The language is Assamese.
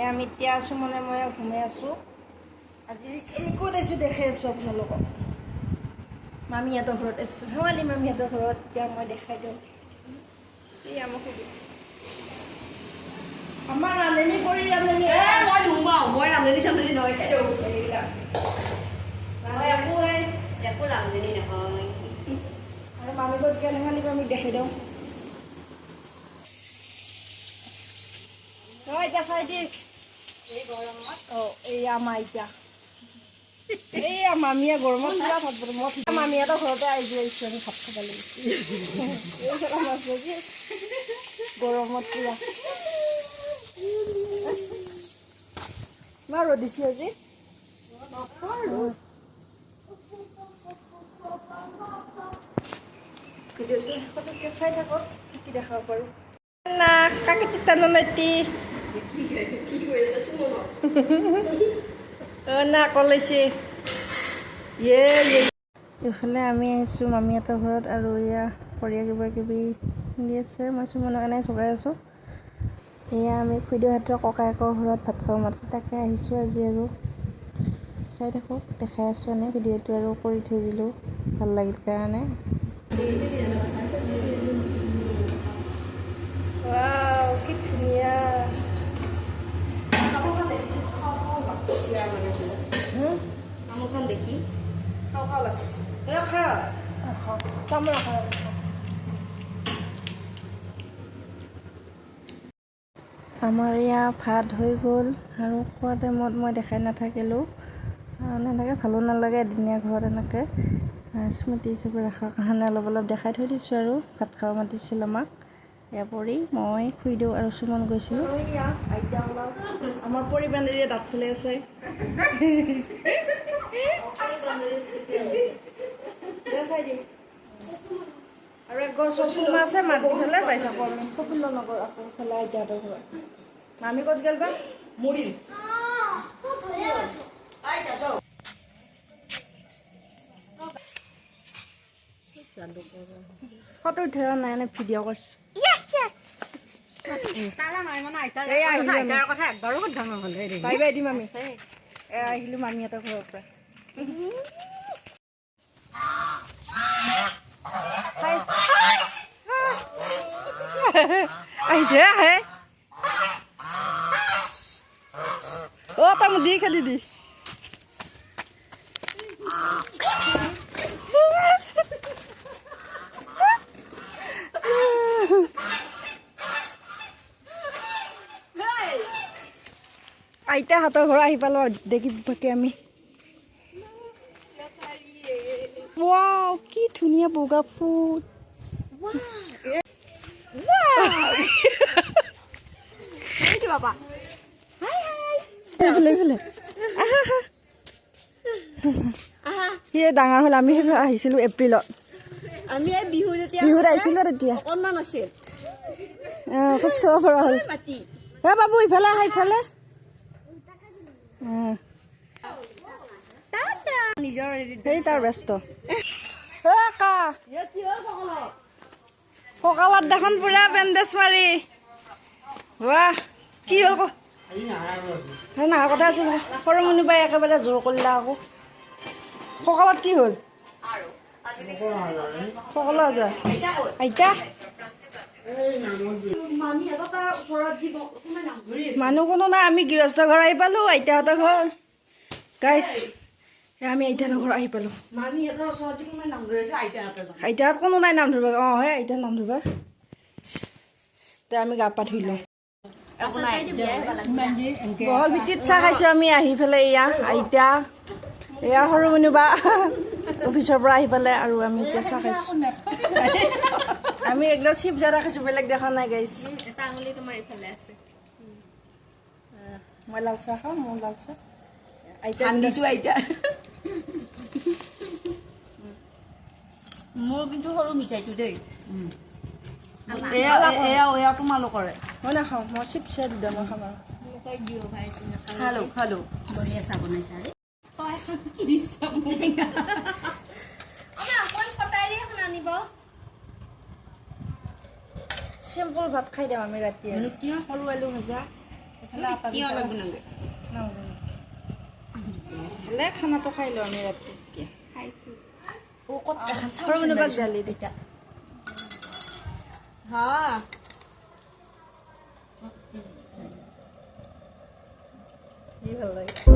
আমি এতিয়া আছোঁ মানে মই ঘুমাই আছোঁ আজি এই ক'ত আছোঁ দেখাই আছোঁ আপোনালোকক মামীহঁতৰ ঘৰত আছোঁ শেৱালি মামীহঁতৰ ঘৰত এতিয়া মই দেখাই দিওঁ এই আমাক আমাৰ ৰান্ধনি কৰি ৰান্ধনি মই নুমাওঁ মই ৰান্ধনি চান্ধনি নহয় চাইদেউ এইবিলাক মই একো ৰান্ধনি নহয় আৰু মামী ক'ত গ'ল শেৱালি মামীক দেখাই দিওঁ এতিয়া চাই দি এই গৰমত অঁ এইয়া আমাৰ এতিয়া এইয়া মামীয়ে গৰমত পুৰা ভাত বনাব মই মামীহঁতৰ ঘৰতে আহিছোঁ আমি ভাত খাব লাগিছিল এইফালে মাছ ভাজি গৰমত পুৰা ইমান ৰ'দ দিছে আজি ভিডিঅ'টো শেষলৈকে চাই থাকক কি কি দেখাব পাৰোঁ না কাকেতি টানানাইতি কি কৰি আছে চুমনত না কলাইছে ইয়ে এইফালে আমি আহিছোঁ মামীহঁতৰ ঘৰত আৰু এয়া পৰিয়া কিবা কিবি দি আছে মই চুমনৰ কাৰণে চগাই আছোঁ এয়া আমি খুইদেউহঁতৰ ককায়েকৰ ঘৰত ভাত খাব মাতিছে তাকে আহিছোঁ আজি আৰু চাই থাকক দেখাই আছোঁ এনে ভিডিঅ'টো আৰু কৰি থৈ দিলোঁ ভাল লাগিল কাৰণে ৱাও কি ধুনীয়া আমুকখন দেখি খাওঁ খাওঁ লাগছে খা কামৰা খাওঁ আমাৰ এয়া ভাত হৈ গ'ল আৰু খোৱা টাইমত মই দেখাই নাথাকিলোঁ এনেকৈ ভালো নালাগে এদিনীয়া ঘৰত এনেকৈ স্মৃতি হিচাপে ৰখাৰ কাৰণে অলপ অলপ দেখাই থৈ দিছোঁ আৰু ভাত খাব মাতিছিল আমাক এয়া পৰি মই খুইদেউ আৰু চুমন গৈছিলোঁ আমাৰ পৰি বান্ধৱীয়ে দাঁত চলাই আছে চাই দিম আৰু এগৰ চকুৰ আছে মাতি পেলাই যাই থাকোঁ আমি সপোন নগৰ আকৌ ফালে আইতাহঁতৰ ঘৰত মামী ক'ত গ'ল বা মৰিল ফটো উঠা নাই এনে ভিডিঅ' কৰিছোঁ কথা একবাৰো সোধা নহ'লে বাই বাই দিম আমি আহিলোঁ মামীহঁতৰ ঘৰৰ পৰা আহিছে আহে অ' তই মোক দি খেলি দি আইতাহঁতৰ ঘৰ আহি পালোঁ দেখি পাকে আমি ৱাও কি ধুনীয়া বগা ফুল বাবা সি ডাঙৰ হ'ল আমি আহিছিলোঁ এপ্ৰিলত আমি বিহুত আহিছিলোঁ তেতিয়া অকণমান আছিল খোজ খাব পৰা হ'ল মাতি বাবু ইফালে আহা ইফালে নিজৰ সেই তাৰ ব্যস্ত কঁকালত দেখোন পুৰা বেণ্ডেজ মাৰি বাহ কি হ'ল নাহাৰ কথা আছিল সৰু মনুবাই একেবাৰে জোৰ কৰিলা আকৌ কঁকালত কি হ'ল কঁকালত আজা আইতা মানুহ কোনো নাই আমি গৃহস্থ ঘৰ আহি পালোঁ আইতাহঁতৰ ঘৰ গাইছ আমি আইতাহঁতৰ ঘৰ আহি পালোঁ আইতাহঁত কোনো নাই নাম ধৰিব অঁ হে আইতাৰ নাম ধৰিব এতিয়া আমি গা পা ধুই লওঁ বহল ভিত্তিত চাহ খাইছোঁ আমি আহি পেলাই এয়া আইতা এয়া সৰু মনুবা অফিচৰ পৰা আহি পেলাই আৰু আমি এতিয়া চাহ খাইছোঁ আমি একদম চিপ জাৰা খাইছোঁ বেলেগ দেখা নাই গাইছ মই লাল চাহ খাওঁ মই লাল চাহ আইতা মোৰ কিন্তু সৰু মিঠাইটো দেই এয়া তোমালোকৰে মই নাখাওঁ মই চিপ চাই দিওঁ মই খাম আৰু খালো বঢ়িয়া চাহ বনাইছা চিম্পুল ভাত খাই দিওঁ আমি ৰাতি কি সৰু আলু ভাজা এইফালে আটা কিয় পিঠা লাগব নাগে হ'লে খানাটো খাই লওঁ আমি ৰাতি খাইছো ও কত এখন সৰু মানুহবাক দালি দি হা কি ভাল লাগে